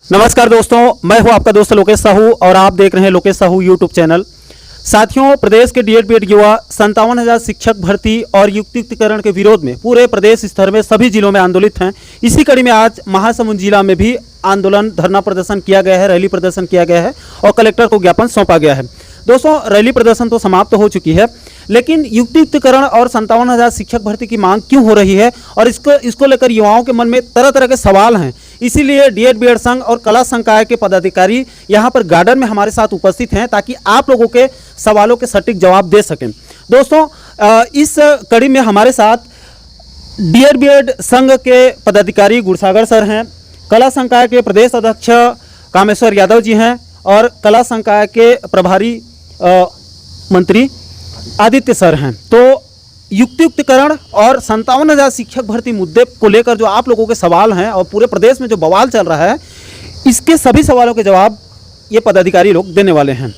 नमस्कार दोस्तों, मैं हूं आपका दोस्त लोकेश साहू और आप देख रहे हैं लोकेश साहू यूट्यूब चैनल। साथियों, प्रदेश के डीएड बीएड युवा 57,000 शिक्षक भर्ती और युक्तियुक्तिकरण के विरोध में पूरे प्रदेश स्तर में सभी जिलों में आंदोलित हैं। इसी कड़ी में आज महासमुंद जिला में भी आंदोलन, धरना प्रदर्शन किया गया है, रैली प्रदर्शन किया गया है और कलेक्टर को ज्ञापन सौंपा गया है। दोस्तों, रैली प्रदर्शन तो समाप्त हो चुकी है, लेकिन युक्तियुक्तिकरण और 57,000 शिक्षक भर्ती की मांग क्यों हो रही है और इसको लेकर युवाओं के मन में तरह तरह के सवाल हैं। इसीलिए डीएड बीएड संघ और कला संकाय के पदाधिकारी यहाँ पर गार्डन में हमारे साथ उपस्थित हैं ताकि आप लोगों के सवालों के सटीक जवाब दे सकें। दोस्तों, इस कड़ी में हमारे साथ डीएड बीएड संघ के पदाधिकारी गुरसागर सर हैं, कला संकाय के प्रदेश अध्यक्ष कामेश्वर यादव जी हैं और कला संकाय के प्रभारी मंत्री आदित्य सर हैं। तो युक्तियुक्तिकरण और 57,000 शिक्षक भर्ती मुद्दे को लेकर जो आप लोगों के सवाल हैं और पूरे प्रदेश में जो बवाल चल रहा है, इसके सभी सवालों के जवाब ये पदाधिकारी लोग देने वाले हैं।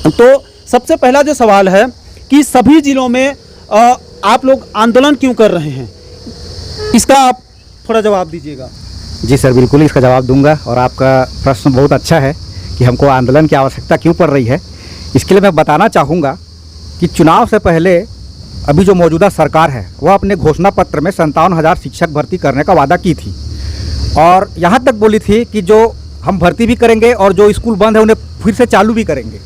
तो सबसे पहला जो सवाल है कि सभी जिलों में आप लोग आंदोलन क्यों कर रहे हैं, इसका आप थोड़ा जवाब दीजिएगा। जी सर, बिल्कुल इसका जवाब दूंगा। और आपका प्रश्न बहुत अच्छा है कि हमको आंदोलन की आवश्यकता क्यों पड़ रही है। इसके लिए मैं बताना चाहूँगा कि चुनाव से पहले अभी जो मौजूदा सरकार है वह अपने घोषणा पत्र में 57,000 शिक्षक भर्ती करने का वादा की थी और यहाँ तक बोली थी कि जो हम भर्ती भी करेंगे और जो स्कूल बंद है उन्हें फिर से चालू भी करेंगे।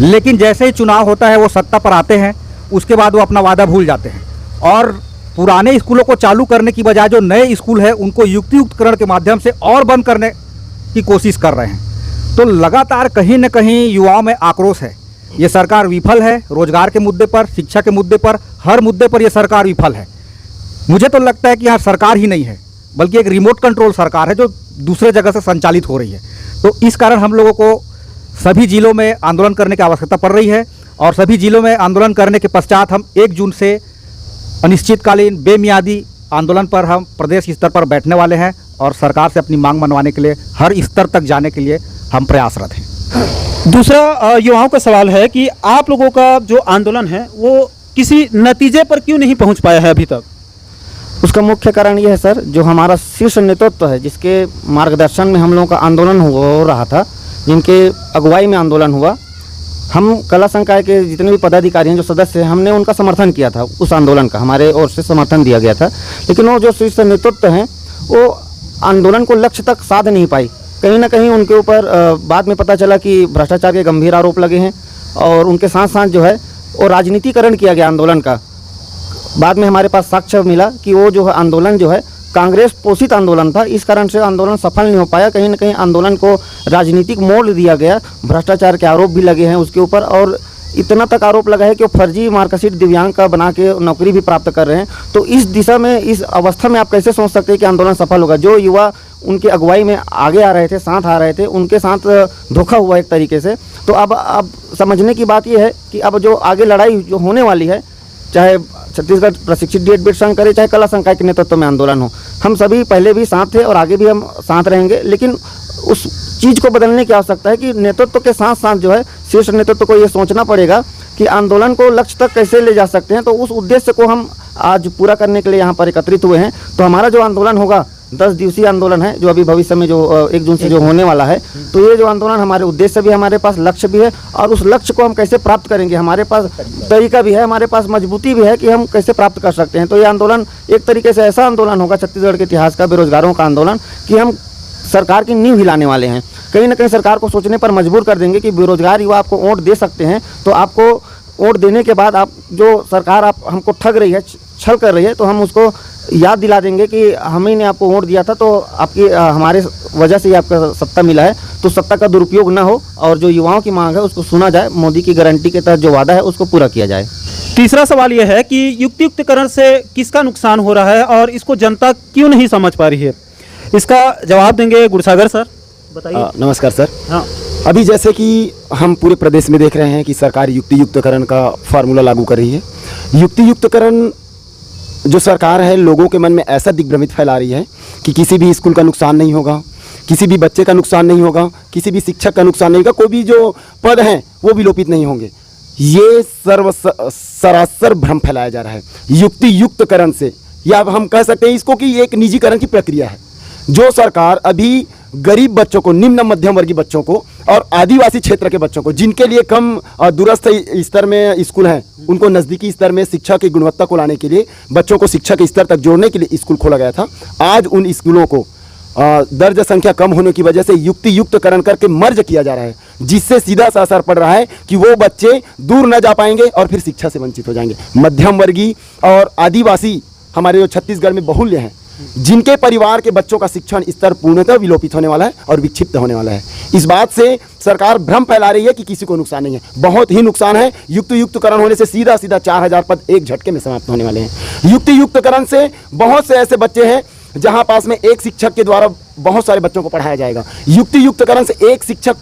लेकिन जैसे ही चुनाव होता है वो सत्ता पर आते हैं, उसके बाद वो अपना वादा भूल जाते हैं और पुराने स्कूलों को चालू करने की बजाय जो नए स्कूल है उनको युक्तियुक्तकरण के माध्यम से और बंद करने की कोशिश कर रहे हैं। तो लगातार कहीं न कहीं युवाओं में आक्रोश है। ये सरकार विफल है रोजगार के मुद्दे पर, शिक्षा के मुद्दे पर, हर मुद्दे पर ये सरकार विफल है। मुझे तो लगता है कि यहाँ सरकार ही नहीं है बल्कि एक रिमोट कंट्रोल सरकार है जो दूसरे जगह से संचालित हो रही है। तो इस कारण हम लोगों को सभी जिलों में आंदोलन करने की आवश्यकता पड़ रही है और सभी जिलों में आंदोलन करने के पश्चात हम 1 जून से अनिश्चितकालीन बेमियादी आंदोलन पर हम प्रदेश स्तर पर बैठने वाले हैं और सरकार से अपनी मांग मनवाने के लिए हर स्तर तक जाने के लिए हम प्रयासरत हैं। दूसरा युवाओं का सवाल है कि आप लोगों का जो आंदोलन है वो किसी नतीजे पर क्यों नहीं पहुंच पाया है अभी तक। उसका मुख्य कारण यह है सर, जो हमारा शीर्ष नेतृत्व है जिसके मार्गदर्शन में हम लोगों का आंदोलन हो रहा था, जिनके अगुवाई में आंदोलन हुआ, हम कला संकाय के जितने भी पदाधिकारी हैं, जो सदस्य हैं, हमने उनका समर्थन किया था। उस आंदोलन का हमारे ओर से समर्थन दिया गया था, लेकिन वो जो शीर्ष नेतृत्व हैं वो आंदोलन को लक्ष्य तक साध नहीं पाई। कहीं ना कहीं उनके ऊपर बाद में पता चला कि भ्रष्टाचार के गंभीर आरोप लगे हैं और उनके साथ साथ जो है वो राजनीतिकरण किया गया आंदोलन का। बाद में हमारे पास साक्ष्य मिला कि वो जो है आंदोलन जो है कांग्रेस पोषित आंदोलन था। इस कारण से आंदोलन सफल नहीं हो पाया। कहीं ना कहीं आंदोलन को राजनीतिक मोड़ दिया गया, भ्रष्टाचार के आरोप भी लगे हैं उसके ऊपर और इतना तक आरोप लगा है कि वो फर्जी मार्कशीट दिव्यांग का बना के नौकरी भी प्राप्त कर रहे हैं। तो इस दिशा में, इस अवस्था में आप कैसे सोच सकते हैं कि आंदोलन सफल होगा। जो युवा उनकी अगुवाई में आगे आ रहे थे, साथ आ रहे थे, उनके साथ धोखा हुआ एक तरीके से। तो अब समझने की बात यह है कि अब जो आगे लड़ाई जो होने वाली है, चाहे छत्तीसगढ़ प्रशिक्षित डीएड बीएड संघ करे, चाहे कला संकाय के नेतृत्व में आंदोलन हो, हम सभी पहले भी साथ थे और आगे भी हम साथ रहेंगे। लेकिन उस चीज़ को बदलने की आवश्यकता है कि नेतृत्व के साथ साथ जो है शीर्ष नेतृत्व को ये सोचना पड़ेगा कि आंदोलन को लक्ष्य तक कैसे ले जा सकते हैं। तो उस उद्देश्य को हम आज पूरा करने के लिए यहाँ पर एकत्रित हुए हैं। तो हमारा जो आंदोलन होगा 10 दिवसीय आंदोलन है, जो अभी भविष्य में जो 1 जून से जो होने वाला है। तो ये जो आंदोलन, हमारे उद्देश्य भी, हमारे पास लक्ष्य भी है और उस लक्ष्य को हम कैसे प्राप्त करेंगे, हमारे पास तरीका भी है, हमारे पास मजबूती भी है कि हम कैसे प्राप्त कर सकते हैं। तो ये आंदोलन एक तरीके से ऐसा आंदोलन होगा छत्तीसगढ़ के इतिहास का, बेरोजगारों का आंदोलन, कि हम सरकार की नींव हिलाने वाले हैं। कहीं ना कहीं सरकार को सोचने पर मजबूर कर देंगे कि बेरोजगार युवा आपको वोट दे सकते हैं, तो आपको वोट देने के बाद आप जो सरकार आप हमको ठग रही है, छल कर रही है, तो हम उसको याद दिला देंगे कि हम ही ने आपको वोट दिया था, तो आपकी हमारे वजह से ही आपका सत्ता मिला है। तो सत्ता का दुरुपयोग ना हो और जो युवाओं की मांग है उसको सुना जाए, मोदी की गारंटी के तहत जो वादा है उसको पूरा किया जाए। तीसरा सवाल यह है कि युक्तियुक्तिकरण से किसका नुकसान हो रहा है और इसको जनता क्यों नहीं समझ पा रही है, इसका जवाब देंगे गुरसागर सर, बताइए। नमस्कार सर। हाँ, अभी जैसे कि हम पूरे प्रदेश में देख रहे हैं कि सरकार युक्तियुक्तकरण का फार्मूला लागू कर रही है। युक्तियुक्तकरण जो सरकार है लोगों के मन में ऐसा दिग्भ्रमित फैला रही है कि किसी भी स्कूल का नुकसान नहीं होगा, किसी भी बच्चे का नुकसान नहीं होगा, किसी भी शिक्षक का नुकसान नहीं होगा, कोई भी जो पद हैं वो विलोपित नहीं होंगे। ये सरासर भ्रम फैलाया जा रहा है युक्तियुक्तकरण से, या हम कह सकते हैं इसको कि एक निजीकरण की प्रक्रिया है। जो सरकार अभी गरीब बच्चों को, निम्न मध्यम वर्गीय बच्चों को और आदिवासी क्षेत्र के बच्चों को, जिनके लिए कम दूरस्थ स्तर में स्कूल हैं, उनको नज़दीकी स्तर में शिक्षा की गुणवत्ता को लाने के लिए, बच्चों को शिक्षा के स्तर तक जोड़ने के लिए स्कूल खोला गया था। आज उन स्कूलों को दर्ज संख्या कम होने की वजह से युक्तियुक्तकरण करके मर्ज किया जा रहा है, जिससे सीधा सा असर पड़ रहा है कि वो बच्चे दूर न जा पाएंगे और फिर शिक्षा से वंचित हो जाएंगे। मध्यम वर्गीय और आदिवासी हमारे जो छत्तीसगढ़ में बहुल्य हैं, जिनके परिवार के बच्चों का शिक्षण स्तर पूर्णतः विलोपित होने वाला है और विक्षिप्त होने वाला है। इस बात से सरकार भ्रम फैला रही है कि किसी को नुकसान नहीं है, बहुत ही नुकसान है। युक्तियुक्तकरण होने से सीधा 4000 पद एक झटके में समाप्त होने वाले हैं। युक्तियुक्तकरण से बहुत से ऐसे बच्चे हैं जहां पास में एक शिक्षक के द्वारा बहुत सारे बच्चों को पढ़ाया जाएगा। युक्तियुक्तकरण से एक शिक्षक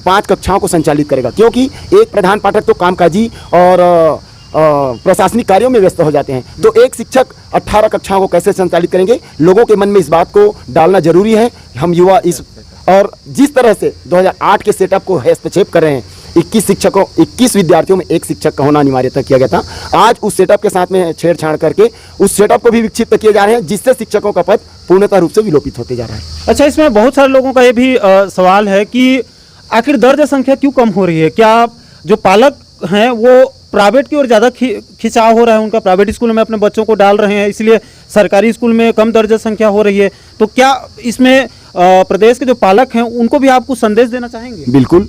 5 कक्षाओं को संचालित करेगा, क्योंकि एक प्रधान पाठक तो कामकाजी और प्रशासनिक कार्यों में व्यस्त हो जाते हैं, तो एक शिक्षक 18 कक्षाओं को कैसे संचालित करेंगे? लोगों के मन में इस बात को डालना जरूरी है। हम युवा इस और जिस तरह से 2008 के सेटअप को हस्तक्षेप कर रहे हैं, 21 विद्यार्थियों में एक शिक्षक का होना अनिवार्यता किया गया था, आज उस सेटअप के साथ में छेड़छाड़ करके उस सेटअप को भी विक्षिप्त किए जा रहे हैं, जिससे शिक्षकों का पद पूर्णतः रूप से विलोपित होते जा रहा है। अच्छा, इसमें बहुत सारे लोगों का ये भी सवाल है कि आखिर दर्ज संख्या क्यों कम हो रही है? क्या जो पालक हैं वो प्राइवेट की ओर ज़्यादा खिंचाव हो रहा है, उनका प्राइवेट स्कूल में अपने बच्चों को डाल रहे हैं, इसलिए सरकारी स्कूल में कम दर्ज संख्या हो रही है? तो क्या इसमें प्रदेश के जो पालक हैं उनको भी आप कुछ संदेश देना चाहेंगे? बिल्कुल,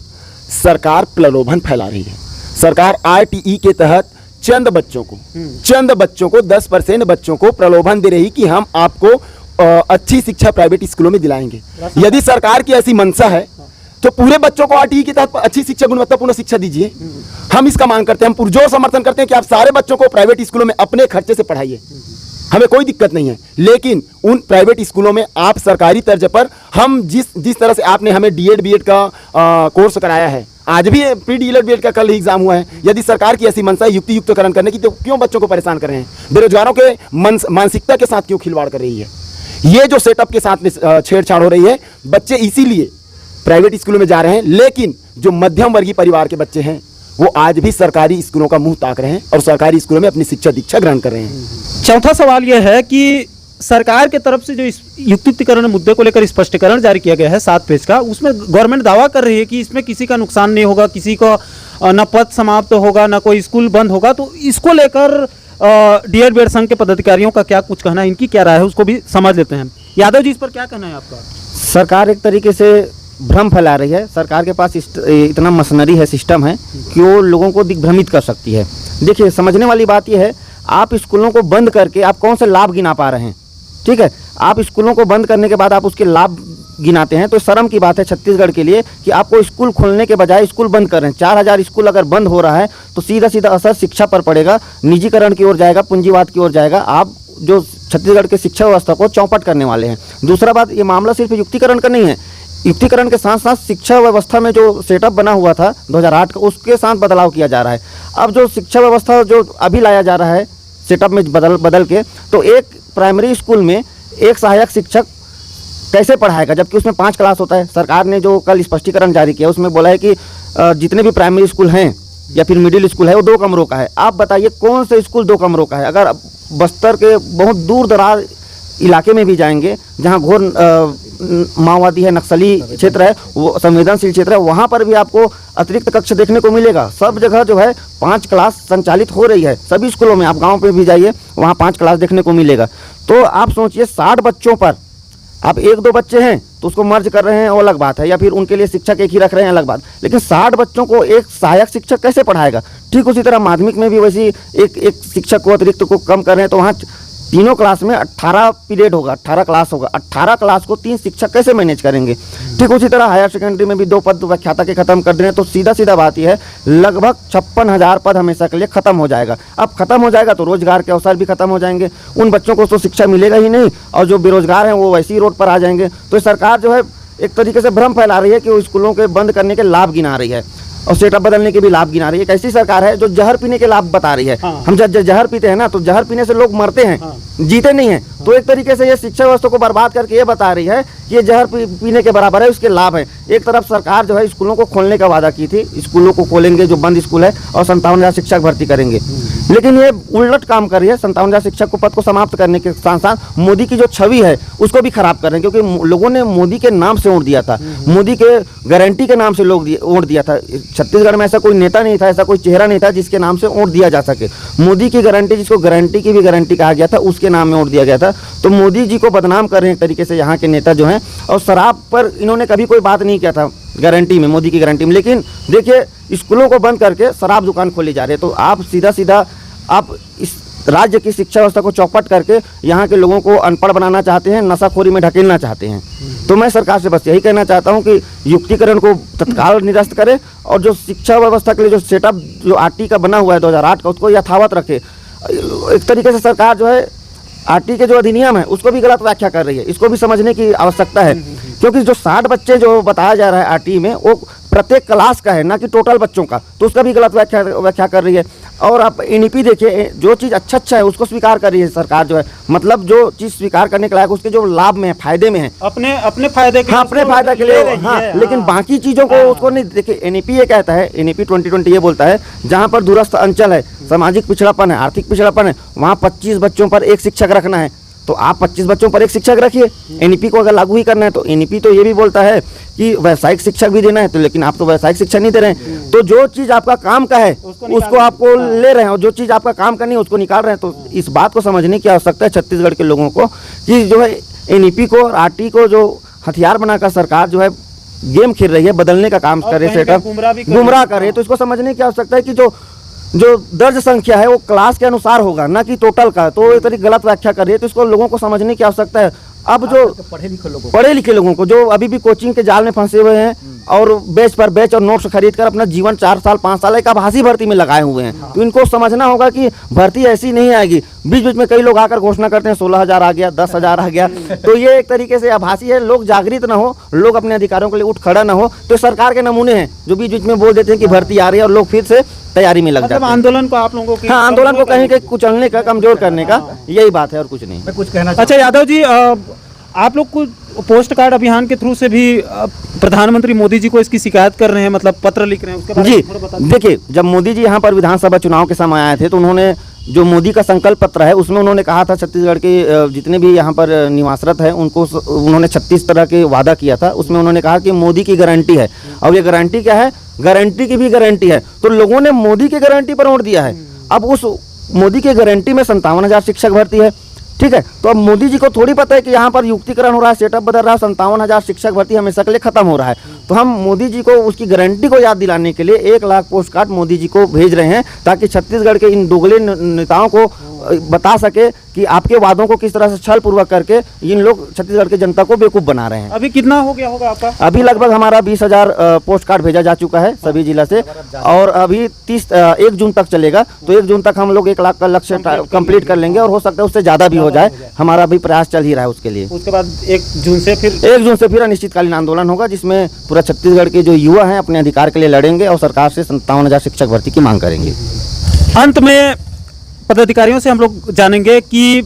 सरकार प्रलोभन फैला रही है। सरकार RTE के तहत चंद बच्चों को 10% बच्चों को प्रलोभन दे रही कि हम आपको अच्छी शिक्षा प्राइवेट स्कूलों में दिलाएंगे। यदि सरकार की ऐसी मंशा है तो पूरे बच्चों को RTE के तहत अच्छी शिक्षा, गुणवत्तापूर्ण शिक्षा दीजिए। हम इसका मांग करते हैं, हम पुरजोर समर्थन करते हैं कि आप सारे बच्चों को प्राइवेट स्कूलों में अपने खर्चे से पढ़ाइए, हमें कोई दिक्कत नहीं है। लेकिन उन प्राइवेट स्कूलों में आप सरकारी तर्ज पर, हम जिस तरह से आपने हमें DED BED का कोर्स कराया है, आज भी pre-DED BED का कल ही एग्जाम हुआ है। यदि सरकार की ऐसी मंशा है युक्तियुक्तकरण करने की, तो क्यों बच्चों को परेशान कर रहे हैं? बेरोजगारों के मानसिकता के साथ क्यों खिलवाड़ कर रही है? ये जो सेटअप के साथ में छेड़छाड़ हो रही है, बच्चे इसीलिए प्राइवेट स्कूलों में जा रहे हैं। लेकिन जो मध्यम वर्गीय परिवार के बच्चे हैं वो आज भी सरकारी स्कूलों का मुंह ताक रहे हैं और सरकारी स्कूलों में अपनी शिक्षा दीक्षा ग्रहण कर रहे हैं। चौथा सवाल यह है कि सरकार की तरफ से जो इस युक्तिकरण मुद्दे को लेकर स्पष्टीकरण जारी किया गया है 7 पेज का, उसमें गवर्नमेंट दावा कर रही है कि इसमें किसी का नुकसान नहीं होगा, किसी को न पद समाप्त होगा, न कोई स्कूल बंद होगा। तो इसको लेकर DED BED संघ के पदाधिकारियों का क्या कुछ कहना है, इनकी क्या राय है, उसको भी समझ लेते हैं। यादव जी, इस पर क्या कहना है आपका? सरकार एक तरीके से भ्रम फैला रही है। सरकार के पास इतना मशीनरी है, सिस्टम है कि वो लोगों को दिग्भ्रमित कर सकती है। देखिए, समझने वाली बात यह है, आप स्कूलों को बंद करके आप कौन से लाभ गिना पा रहे हैं? ठीक है, आप स्कूलों को बंद करने के बाद आप उसके लाभ गिनाते हैं, तो शर्म की बात है छत्तीसगढ़ के लिए कि आपको स्कूल खोलने के बजाय स्कूल बंद कर रहे हैं। 4000 स्कूल अगर बंद हो रहा है तो सीधा सीधा असर शिक्षा पर पड़ेगा, निजीकरण की ओर जाएगा, पूंजीवाद की ओर जाएगा। आप जो छत्तीसगढ़ के शिक्षा व्यवस्था को चौपट करने वाले हैं। दूसरा बात, ये मामला सिर्फ युक्तिकरण का नहीं है, युक्तिकरण के साथ साथ शिक्षा व्यवस्था में जो सेटअप बना हुआ था 2008 का, उसके साथ बदलाव किया जा रहा है। अब जो शिक्षा व्यवस्था जो अभी लाया जा रहा है सेटअप में बदल के, तो एक प्राइमरी स्कूल में एक सहायक शिक्षक कैसे पढ़ाएगा, जबकि उसमें 5 क्लास होता है। सरकार ने जो कल स्पष्टीकरण जारी किया उसमें बोला है कि जितने भी प्राइमरी स्कूल हैं या फिर मिडिल स्कूल है वो 2 कमरों का है। आप बताइए कौन से स्कूल 2 कमरों का है? अगर बस्तर के बहुत दूर दराज इलाके में भी जाएंगे जहां घोर माओवादी है, नक्सली क्षेत्र है, वो संवेदनशील क्षेत्र है, वहां पर भी आपको अतिरिक्त कक्ष देखने को मिलेगा। सब जगह जो है 5 क्लास संचालित हो रही है सभी स्कूलों में। आप गांव पे भी जाइए, वहां 5 क्लास देखने को मिलेगा। तो आप सोचिए 60 बच्चों पर आप 1-2 बच्चे हैं तो उसको मर्ज कर रहे हैं, वो अलग बात है, या फिर उनके लिए शिक्षक एक ही रख रहे हैं, अलग बात। लेकिन 60 बच्चों को एक सहायक शिक्षक कैसे पढ़ाएगा? ठीक उसी तरह माध्यमिक में भी वैसी एक शिक्षक को अतिरिक्त को कम कर रहे हैं, तो वहाँ तीनों क्लास में 18 पीरियड होगा, 18 क्लास होगा। 18 क्लास को 3 शिक्षक कैसे मैनेज करेंगे? ठीक उसी तरह हायर सेकेंडरी में भी 2 पद व्याख्याता के खत्म कर दें, तो सीधा सीधा बात यह है लगभग 56,000 पद हमेशा के लिए खत्म हो जाएगा। अब खत्म हो जाएगा तो रोजगार के अवसर भी खत्म हो जाएंगे, उन बच्चों को तो शिक्षा मिलेगा ही नहीं, और जो बेरोजगार हैं वो वैसे ही रोड पर आ जाएंगे। तो सरकार जो है एक तरीके से भ्रम फैला रही है कि वो स्कूलों के बंद करने के लाभ गिना रही है और सेटअप बदलने के भी लाभ गिना रही है। एक ऐसी सरकार है जो जहर पीने के लाभ बता रही है। हाँ। हम जब जहर पीते हैं ना, तो जहर पीने से लोग मरते हैं, हाँ। जीते नहीं हैं। तो एक तरीके से ये शिक्षा व्यवस्था को बर्बाद करके ये बता रही है कि ये जहर पीने के बराबर है, उसके लाभ है। एक तरफ सरकार जो है स्कूलों को खोलने का वादा की थी, स्कूलों को खोलेंगे जो बंद स्कूल है, और 57,000 शिक्षक भर्ती करेंगे। लेकिन ये उलट काम कर रही है। 57,000 शिक्षक को पद को समाप्त करने के साथ साथ मोदी की जो छवि है उसको भी खराब कर रहे हैं, क्योंकि लोगों ने मोदी के नाम से वोट दिया था, मोदी के गारंटी के नाम से लोग वोट दिया था। छत्तीसगढ़ में ऐसा कोई नेता नहीं था, ऐसा कोई चेहरा नहीं था जिसके नाम से वोट दिया जा सके। मोदी की गारंटी, जिसको गारंटी की भी गारंटी कहा गया था, उसके नाम में वोट दिया गया था। तो मोदी जी को बदनाम कर रहे हैं एक तरीके से यहाँ के नेता जो हैं। और शराब पर इन्होंने कभी कोई बात नहीं किया था गारंटी में, मोदी की गारंटी में, लेकिन देखिए स्कूलों को बंद करके शराब दुकान खोली जा रही है। तो आप सीधा आप इस राज्य की शिक्षा व्यवस्था को चौपट करके यहाँ के लोगों को अनपढ़ बनाना चाहते हैं, नशाखोरी में ढकेलना चाहते हैं। तो मैं सरकार से बस यही कहना चाहता हूँ कि युक्तिकरण को तत्काल निरस्त करे और जो शिक्षा व्यवस्था के लिए जो सेटअप जो आरटी का बना हुआ है 2008 का, उसको यथावत रखे। एक तरीके से सरकार जो है आरटी के जो अधिनियम है उसको भी गलत व्याख्या कर रही है, इसको भी समझने की आवश्यकता है। क्योंकि जो 60 बच्चे जो बताया जा रहा है आरटी में, वो प्रत्येक क्लास का है, ना कि टोटल बच्चों का, तो उसका भी गलत व्याख्या कर रही है। और आप एनईपी देखिए, जो चीज़ अच्छा है उसको स्वीकार कर रही है सरकार जो है, मतलब जो चीज़ स्वीकार करने के लायक उसके जो लाभ में है, फायदे में है, अपने फायदे के हाँ, अपने फायदा के लिए, हाँ, लेकिन बाकी चीज़ों को उसको नहीं। देखिए एनईपी ये कहता है, एनईपी 2020 ये बोलता है जहाँ पर दूरस्थ अंचल है, सामाजिक पिछड़ापन है, आर्थिक पिछड़ापन है, वहाँ 25 बच्चों पर एक शिक्षक रखना है। तो आप 25 बच्चों पर एक शिक्षक रखिए। एनईपी को अगर लागू ही करना है तो एनईपी तो ये भी बोलता है कि व्यावसायिक शिक्षक भी देना है, तो लेकिन आप तो व्यावसायिक शिक्षा नहीं दे रहे हैं। तो जो चीज़ आपका काम का है उसको आपको ले रहे हैं, और जो चीज़ आपका काम का नहीं है उसको निकाल रहे हैं। तो इस बात को समझने की आवश्यकता है छत्तीसगढ़ के लोगों को कि जो है एनईपी को और आरटी को जो हथियार बनाकर सरकार जो है गेम खेल रही है, बदलने का काम कर रही है, सेटअप गुमराह कर रही है। तो इसको समझने की आवश्यकता है कि जो दर्ज संख्या है वो क्लास के अनुसार होगा, ना कि टोटल का। तो एक तरीके गलत व्याख्या कर रही है, तो इसको लोगों को समझने की आवश्यकता है। अब जो पढ़े लिखे लोगों को जो अभी भी कोचिंग के जाल में फंसे हुए हैं और बेच पर बेच और नोट्स खरीद कर अपना जीवन 4 साल 5 साल एक आभासी भर्ती में लगाए हुए हैं, तो इनको समझना होगा कि भर्ती ऐसी नहीं आएगी। बीच बीच में कई लोग आकर घोषणा करते हैं 16,000 आ गया, 10,000 आ गया, तो ये एक तरीके से आभासी है। लोग जागृत ना हो, लोग अपने अधिकारों के लिए उठ खड़ा ना हो। तो सरकार के नमूने हैं जो बीच बीच में बोल देते हैं कि भर्ती आ रही है और लोग फिर से तैयारी में लग जाते हैं। आंदोलन को आप लोगों की, हाँ, आंदोलन को कहीं कहीं कुचलने का, कमजोर करने का यही बात है और कुछ नहीं। मैं कुछ कहना अच्छा यादव जी, आप लोग को पोस्ट कार्ड अभियान के थ्रू से भी प्रधानमंत्री मोदी जी को इसकी शिकायत कर रहे हैं, मतलब पत्र लिख रहे हैं, उसके बारे में थोड़ा बता दीजिए। देखिए, जब मोदी जी यहाँ पर विधानसभा चुनाव के समय आए थे तो उन्होंने जो मोदी का संकल्प पत्र है उसमें उन्होंने कहा था छत्तीसगढ़ के जितने भी यहाँ पर निवासरत हैं उनको उन्होंने 36 तरह के वादा किया था। उसमें उन्होंने कहा कि मोदी की गारंटी है, और ये गारंटी क्या है, गारंटी की भी गारंटी है। तो लोगों ने मोदी की गारंटी पर वोट दिया है। अब उस मोदी की गारंटी में 57,000 शिक्षक भर्ती है, ठीक है। तो अब मोदी जी को थोड़ी पता है कि यहाँ पर युक्तिकरण हो रहा है, सेटअप बदल रहा है, 57,000 शिक्षक भर्ती हमेशा के लिए खत्म हो रहा है। तो हम मोदी जी को उसकी गारंटी को याद दिलाने के लिए 1 लाख पोस्ट कार्ड मोदी जी को भेज रहे हैं, ताकि छत्तीसगढ़ के इन दोगले नेताओं को बता सके कि आपके वादों को किस तरह से छल पूर्वक करके इन लोग छत्तीसगढ़ की जनता को बेवकूफ़ बना रहे हैं। अभी कितना हो गया होगा आपका? अभी लगभग हमारा 20,000 पोस्ट कार्ड भेजा जा चुका है सभी जिला से, और अभी 1 जून तक चलेगा। तो 1 जून तक हम लोग 1 लाख का लक्ष्य कंप्लीट कर लेंगे, और हो सकता है उससे ज़्यादा भी हो जाए। हमारा भी प्रयास चल ही रहा है उसके लिए। उसके बाद 1 जून से फिर अनिश्चितकालीन आंदोलन होगा, जिसमें पूरा छत्तीसगढ़ के जो युवा हैं अपने अधिकार के लिए लड़ेंगे और सरकार से 57,000 शिक्षक भर्ती की मांग करेंगे। अंत में पदाधिकारियों से हम लोग जानेंगे कि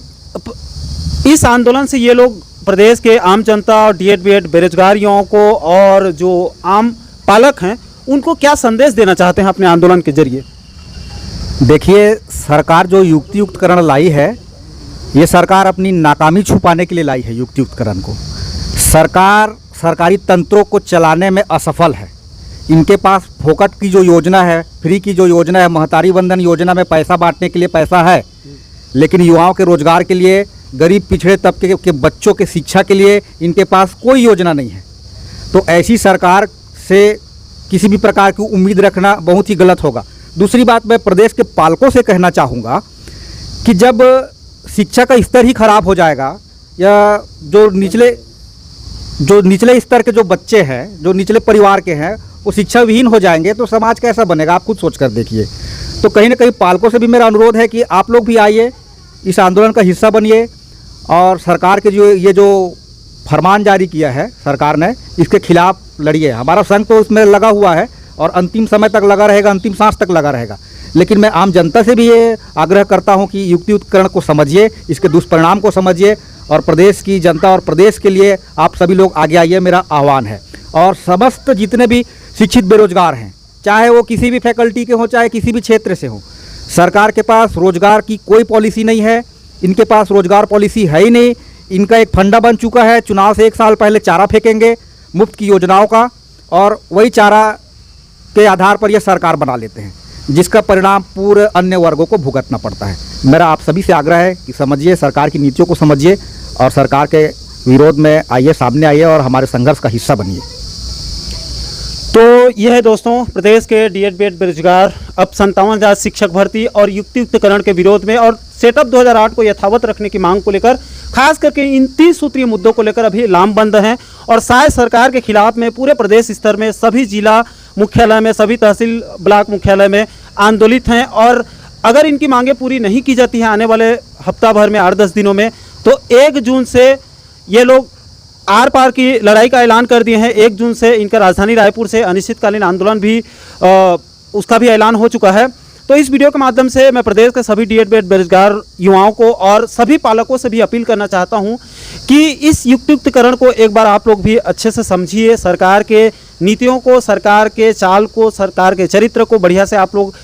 इस आंदोलन से ये लोग प्रदेश के आम जनता और डीएड बीएड बेरोजगार युवाओं को और जो आम पालक हैं उनको क्या संदेश देना चाहते हैं अपने आंदोलन के जरिए? देखिए, सरकार जो युक्तियुक्तकरण लाई है, ये सरकार अपनी नाकामी छुपाने के लिए लाई है युक्तियुक्तकरण को। सरकार सरकारी तंत्रों को चलाने में असफल है। इनके पास फोकट की जो योजना है, फ्री की जो योजना है, महतारी वंदन योजना में पैसा बांटने के लिए पैसा है, लेकिन युवाओं के रोजगार के लिए, गरीब पिछड़े तबके के बच्चों के शिक्षा के लिए इनके पास कोई योजना नहीं है। तो ऐसी सरकार से किसी भी प्रकार की उम्मीद रखना बहुत ही गलत होगा। दूसरी बात, मैं प्रदेश के पालकों से कहना चाहूँगा कि जब शिक्षा का स्तर ही खराब हो जाएगा, या जो निचले स्तर के जो बच्चे हैं, जो निचले परिवार के हैं, वो शिक्षा विहीन हो जाएंगे, तो समाज कैसा बनेगा? आप खुद सोच कर देखिए। तो कहीं ना कहीं पालकों से भी मेरा अनुरोध है कि आप लोग भी आइए, इस आंदोलन का हिस्सा बनिए, और सरकार के ये जो फरमान जारी किया है सरकार ने, इसके खिलाफ लड़िए। हमारा संघ तो इसमें लगा हुआ है और अंतिम समय तक लगा रहेगा, अंतिम सांस तक लगा रहेगा। लेकिन मैं आम जनता से भी ये आग्रह करता हूँ कि युक्तियुक्तकरण को समझिए, इसके दुष्परिणाम को समझिए, और प्रदेश की जनता और प्रदेश के लिए आप सभी लोग आगे आइए, मेरा आह्वान है। और समस्त जितने भी शिक्षित बेरोजगार हैं, चाहे वो किसी भी फैकल्टी के हों, चाहे किसी भी क्षेत्र से हों, सरकार के पास रोजगार की कोई पॉलिसी नहीं है, इनके पास रोजगार पॉलिसी है ही नहीं। इनका एक फंडा बन चुका है, चुनाव से 1 साल पहले चारा फेंकेंगे मुफ्त की योजनाओं का, और वही चारा के आधार पर यह सरकार बना लेते हैं, जिसका परिणाम पूरे अन्य वर्गों को भुगतना पड़ता है। मेरा आप सभी से आग्रह है कि समझिए, सरकार की नीतियों को समझिए और सरकार के विरोध में आइए, सामने आइए और हमारे संघर्ष का हिस्सा बनिए। तो यह है दोस्तों, प्रदेश के डीएड बीएड बेरोजगार अब 57,000 शिक्षक भर्ती और युक्तियुक्तकरण के विरोध में और सेटअप 2008 को यथावत रखने की मांग को लेकर, खास करके इन 3 सूत्रीय मुद्दों को लेकर अभी लामबंद हैं और शायद सरकार के खिलाफ में पूरे प्रदेश स्तर में सभी जिला मुख्यालय में, सभी तहसील ब्लॉक मुख्यालय में आंदोलित हैं। और अगर इनकी मांगें पूरी नहीं की जाती हैं आने वाले हफ्ता भर में, 8-10 दिनों में, तो 1 जून से ये लोग आर पार की लड़ाई का ऐलान कर दिए हैं। 1 जून से इनका राजधानी रायपुर से अनिश्चितकालीन आंदोलन भी उसका भी ऐलान हो चुका है। तो इस वीडियो के माध्यम से मैं प्रदेश के सभी डीएड बीएड बेरोजगार युवाओं को और सभी पालकों से भी अपील करना चाहता हूं कि इस युक्तियुक्तकरण को एक बार आप लोग भी अच्छे से समझिए। सरकार के नीतियों को, सरकार के चाल को, सरकार के चरित्र को बढ़िया से आप लोग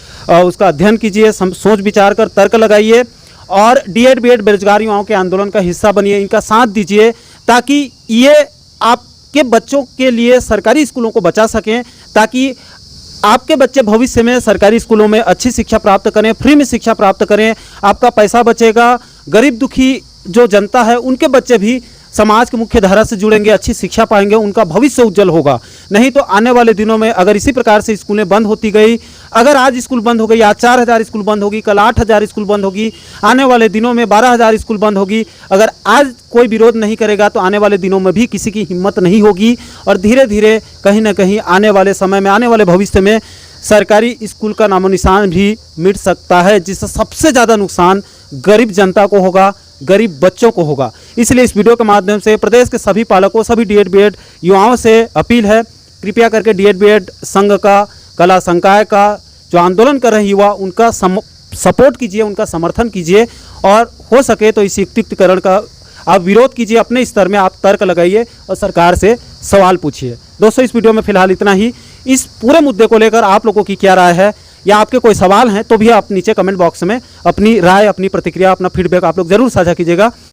उसका अध्ययन कीजिए, सोच विचार कर तर्क लगाइए और डीएड बीएड बेरोजगार युवाओं के आंदोलन का हिस्सा बनिए, इनका साथ दीजिए, ताकि ये आपके बच्चों के लिए सरकारी स्कूलों को बचा सकें, ताकि आपके बच्चे भविष्य में सरकारी स्कूलों में अच्छी शिक्षा प्राप्त करें, फ्री में शिक्षा प्राप्त करें, आपका पैसा बचेगा। गरीब दुखी जो जनता है उनके बच्चे भी समाज की मुख्य धारा से जुड़ेंगे, अच्छी शिक्षा पाएंगे, उनका भविष्य उज्जवल होगा। नहीं तो आने वाले दिनों में अगर इसी प्रकार से स्कूलें बंद होती गई, अगर आज स्कूल बंद हो गई, आज 4,000 स्कूल बंद होगी, कल 8,000 स्कूल बंद होगी, आने वाले दिनों में 12,000 स्कूल बंद होगी, अगर आज कोई विरोध नहीं करेगा तो आने वाले दिनों में भी किसी की हिम्मत नहीं होगी और धीरे धीरे कहीं ना कहीं आने वाले समय में, आने वाले भविष्य में सरकारी स्कूल का नामो निशान भी मिट सकता है, जिससे सबसे ज़्यादा नुकसान गरीब जनता को होगा, गरीब बच्चों को होगा। इसलिए इस वीडियो के माध्यम से प्रदेश के सभी पालकों, सभी डीएड बीएड युवाओं से अपील है, कृपया करके डीएड बीएड संघ का, कला संकाय का जो आंदोलन कर रहे युवा, उनका सपोर्ट कीजिए, उनका समर्थन कीजिए और हो सके तो इस युक्तियुक्तकरण का आप विरोध कीजिए, अपने स्तर में आप तर्क लगाइए और सरकार से सवाल पूछिए। दोस्तों, इस वीडियो में फिलहाल इतना ही। इस पूरे मुद्दे को लेकर आप लोगों की क्या राय है या आपके कोई सवाल हैं तो भी आप नीचे कमेंट बॉक्स में अपनी राय, अपनी प्रतिक्रिया, अपना फीडबैक आप लोग ज़रूर साझा कीजिएगा।